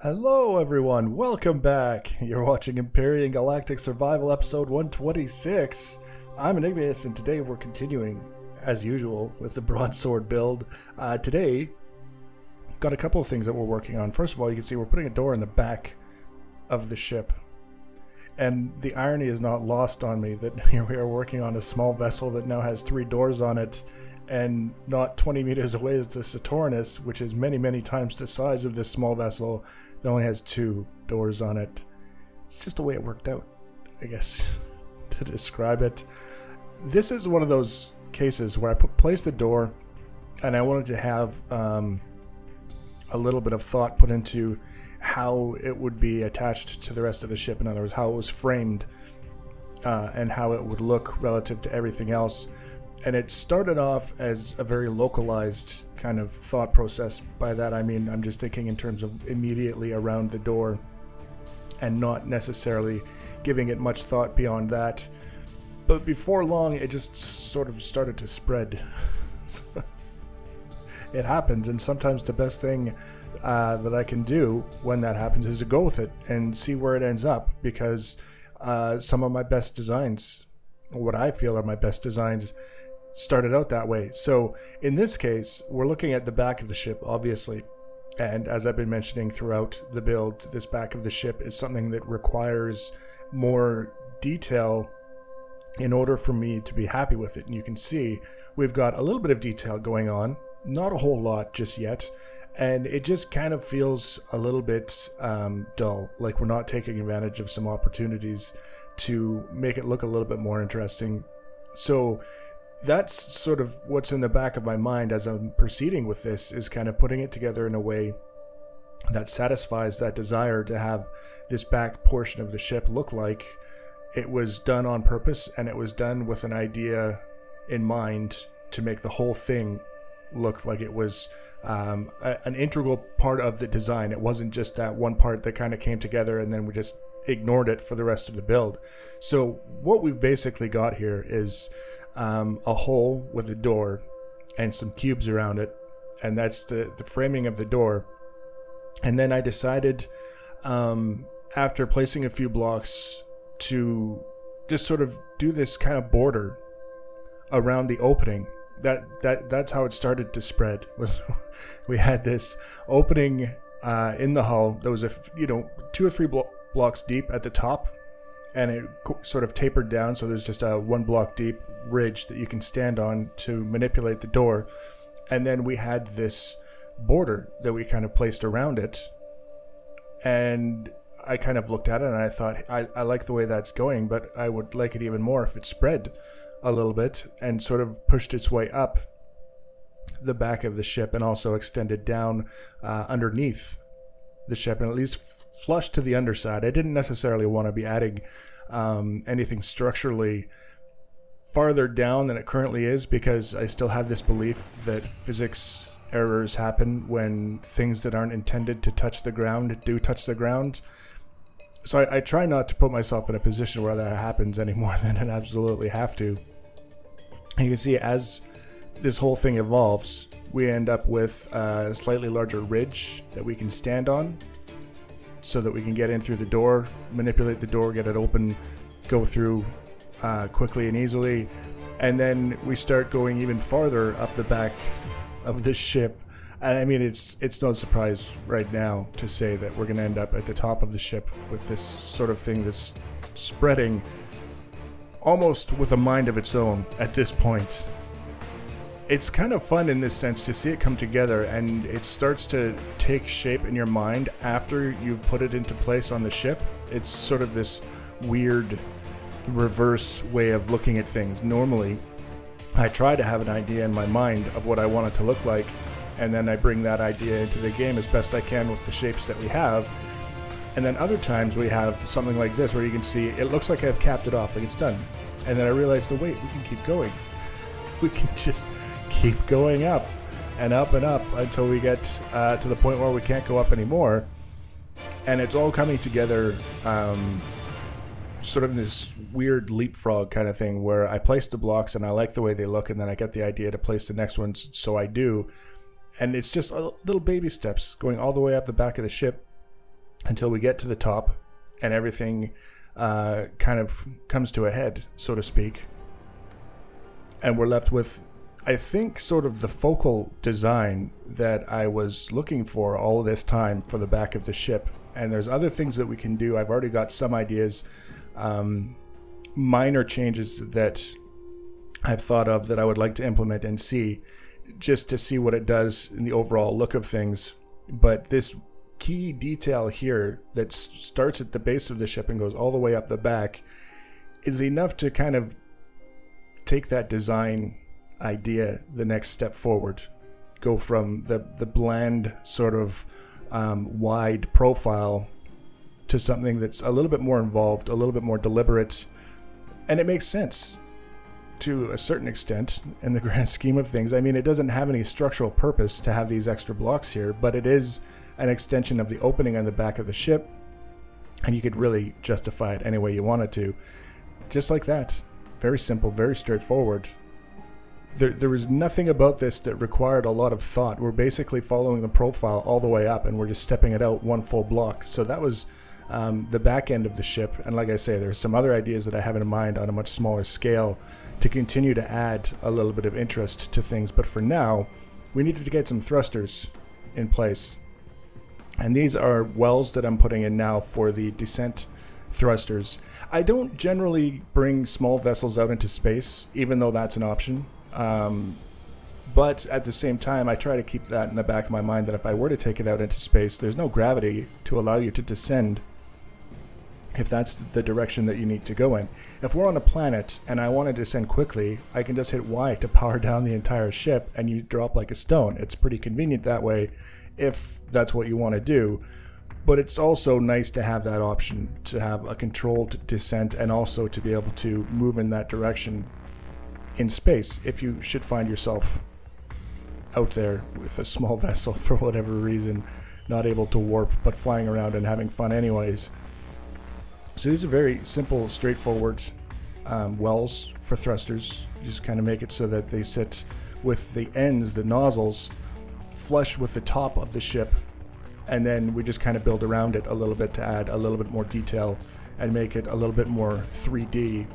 Hello everyone, welcome back. You're watching Empyrion Galactic Survival episode 126. I'm Enigmaus and today we're continuing, as usual, with the Broadsword build. Today, got a couple of things that we're working on. First of all, you can see we're putting a door in the back of the ship. And the irony is not lost on me that here we are working on a small vessel that now has 3 doors on it, and not 20 meters away is the Saturnus, which is many, many times the size of this small vessel that only has 2 doors on it. It's just the way it worked out, I guess, to describe it. This is one of those cases where I placed a door and I wanted to have a little bit of thought put into how it would be attached to the rest of the ship. In other words, how it was framed and how it would look relative to everything else. And it started off as a very localized kind of thought process. By that I mean I'm just thinking in terms of immediately around the door and not necessarily giving it much thought beyond that. But before long it just sort of started to spread. It happens, and sometimes the best thing that I can do when that happens is to go with it and see where it ends up, because some of my best designs, what I feel are my best designs, started out that way. So in this case, we're looking at the back of the ship, obviously, and as I've been mentioning throughout the build, this back of the ship is something that requires more detail in order for me to be happy with it. And you can see we've got a little bit of detail going on, not a whole lot just yet, and it just kind of feels a little bit dull, like we're not taking advantage of some opportunities to make it look a little bit more interesting. So that's sort of what's in the back of my mind as I'm proceeding with this, is kind of putting it together in a way that satisfies that desire to have this back portion of the ship look like it was done on purpose, and it was done with an idea in mind to make the whole thing look like it was an integral part of the design. It wasn't just that one part that kind of came together and then we just ignored it for the rest of the build. So what we've basically got here is a hole with a door and some cubes around it, and that's the framing of the door. And then I decided, after placing a few blocks, to just sort of do this kind of border around the opening. That's how it started to spread. Was we had this opening in the hull that was 2 or 3 blocks deep at the top, and it sort of tapered down, so there's just a 1 block deep ridge that you can stand on to manipulate the door. And then we had this border that we kind of placed around it, and I kind of looked at it and I thought, I like the way that's going, but I would like it even more if it spread a little bit and sort of pushed its way up the back of the ship and also extended down underneath the ship, and at least flush to the underside. I didn't necessarily want to be adding anything structurally farther down than it currently is, because I still have this belief that physics errors happen when things that aren't intended to touch the ground do touch the ground. So I try not to put myself in a position where that happens any more than it absolutely have to. And you can see as this whole thing evolves, we end up with a slightly larger ridge that we can stand on, so that we can get in through the door, manipulate the door, get it open, go through quickly and easily. And then we start going even farther up the back of this ship. And I mean, it's no surprise right now to say that we're going to end up at the top of the ship with this sort of thing that's spreading almost with a mind of its own at this point. It's kind of fun in this sense to see it come together, and it starts to take shape in your mind after you've put it into place on the ship. It's sort of this weird reverse way of looking at things. Normally, I try to have an idea in my mind of what I want it to look like, and then I bring that idea into the game as best I can with the shapes that we have. And then other times we have something like this where you can see it looks like I've capped it off, like it's done. And then I realized, no wait, we can keep going. We can just keep going up and up and up until we get to the point where we can't go up anymore. And it's all coming together sort of in this weird leapfrog kind of thing where I place the blocks and I like the way they look, and then I get the idea to place the next ones, so I do. And it's just little baby steps going all the way up the back of the ship until we get to the top and everything kind of comes to a head, so to speak. And we're left with, I think, sort of the focal design that I was looking for all this time for the back of the ship. And there's other things that we can do. I've already got some ideas, minor changes that I've thought of that I would like to implement and see, just to see what it does in the overall look of things. But this key detail here that starts at the base of the ship and goes all the way up the back is enough to kind of take that design idea the next step forward. Go from the bland sort of wide profile to something that's a little bit more involved, a little bit more deliberate, and it makes sense to a certain extent in the grand scheme of things. I mean, it doesn't have any structural purpose to have these extra blocks here, but it is an extension of the opening on the back of the ship, and you could really justify it any way you wanted to. Just like that. Very simple, very straightforward. There was nothing about this that required a lot of thought. We're basically following the profile all the way up, and we're just stepping it out one full block. So that was the back end of the ship. And like I say, there's some other ideas that I have in mind on a much smaller scale to continue to add a little bit of interest to things. But for now, we needed to get some thrusters in place. And these are wells that I'm putting in now for the descent thrusters. I don't generally bring small vessels out into space, even though that's an option. But at the same time, I try to keep that in the back of my mind that if I were to take it out into space, there's no gravity to allow you to descend if that's the direction that you need to go in. If we're on a planet and I want to descend quickly, I can just hit Y to power down the entire ship and you drop like a stone. It's pretty convenient that way if that's what you want to do. But it's also nice to have that option, to have a controlled descent and also to be able to move in that direction in space if you should find yourself out there with a small vessel for whatever reason, not able to warp but flying around and having fun anyways. So these are very simple, straightforward wells for thrusters. You just kind of make it so that they sit with the ends, the nozzles, flush with the top of the ship, and then we just kind of build around it a little bit to add a little bit more detail and make it a little bit more 3D.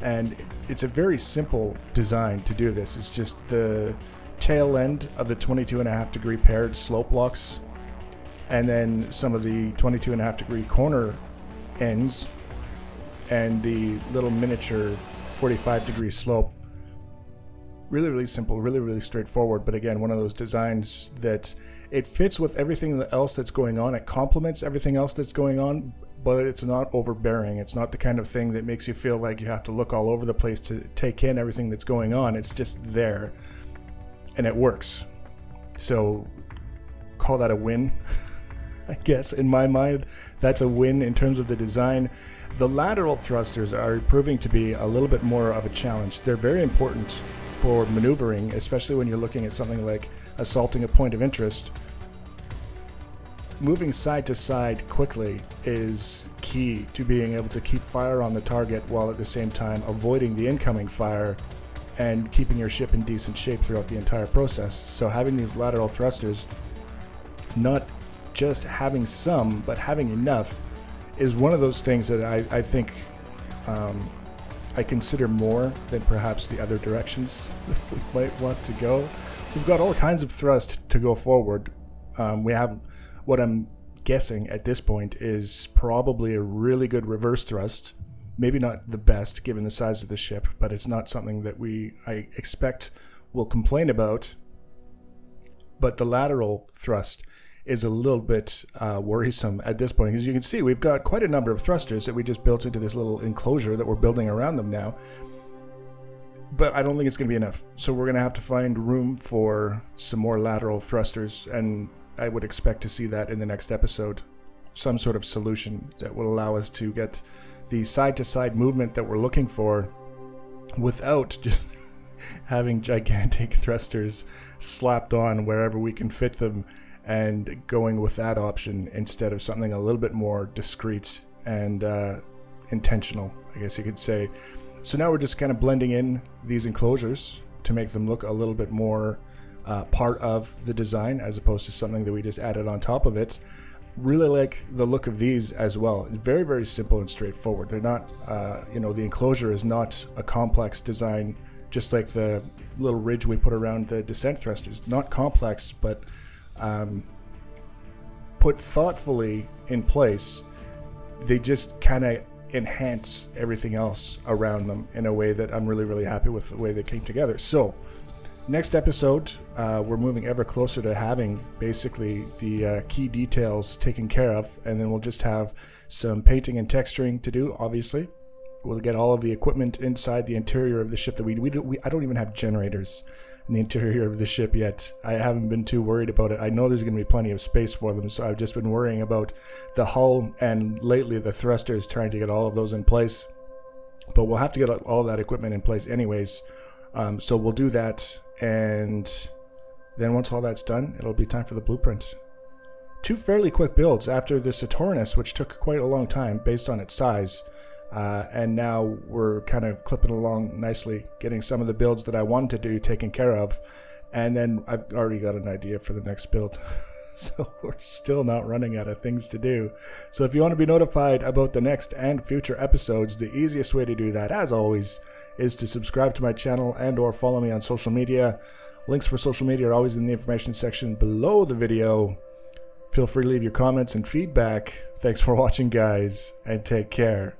And it's a very simple design to do this. It's just the tail end of the 22.5 degree paired slope blocks, and then some of the 22.5 degree corner ends, and the little miniature 45 degree slope. Really, really simple, really, really straightforward. But again, one of those designs that it fits with everything else that's going on. It complements everything else that's going on, but it's not overbearing. It's not the kind of thing that makes you feel like you have to look all over the place to take in everything that's going on. It's just there, and it works. So call that a win. I guess in my mind, that's a win in terms of the design. The lateral thrusters are proving to be a little bit more of a challenge. They're very important for maneuvering, especially when you're looking at something like assaulting a point of interest. Moving side to side quickly is key to being able to keep fire on the target while at the same time avoiding the incoming fire and keeping your ship in decent shape throughout the entire process. So having these lateral thrusters, not just having some, but having enough, is one of those things that I think I consider more than perhaps the other directions that we might want to go. We've got all kinds of thrust to go forward. We have what I'm guessing at this point is probably a really good reverse thrust. Maybe not the best given the size of the ship, but it's not something that I expect will complain about. But the lateral thrust is a little bit worrisome at this point. As you can see, we've got quite a number of thrusters that we just built into this little enclosure that we're building around them now. But I don't think it's going to be enough. So we're going to have to find room for some more lateral thrusters, and I would expect to see that in the next episode. Some sort of solution that will allow us to get the side-to-side movement that we're looking for without just having gigantic thrusters slapped on wherever we can fit them, and going with that option instead of something a little bit more discreet and intentional, I guess you could say. So now we're just kind of blending in these enclosures to make them look a little bit more part of the design as opposed to something that we just added on top of it. really like the look of these as well. It's very, very simple and straightforward. They're not, you know, the enclosure is not a complex design, just like the little ridge we put around the descent thrusters. Not complex, but put thoughtfully in place. They just kind of enhance everything else around them in a way that I'm really, really happy with the way they came together. So next episode, we're moving ever closer to having basically the key details taken care of, and then we'll just have some painting and texturing to do. Obviously, we'll get all of the equipment inside the interior of the ship that I don't even have generators in the interior of the ship yet. I haven't been too worried about it. I know there's going to be plenty of space for them, so I've just been worrying about the hull and lately the thrusters, trying to get all of those in place. But we'll have to get all of that equipment in place anyways. So we'll do that, and then once all that's done, it'll be time for the blueprint. 2 fairly quick builds after the Saturnus, which took quite a long time based on its size. And now we're kind of clipping along nicely, getting some of the builds that I wanted to do taken care of. And then I've already got an idea for the next build. So we're still not running out of things to do. So if you want to be notified about the next and future episodes, the easiest way to do that, as always, is to subscribe to my channel and or follow me on social media. Links for social media are always in the information section below the video. Feel free to leave your comments and feedback. Thanks for watching, guys, and take care.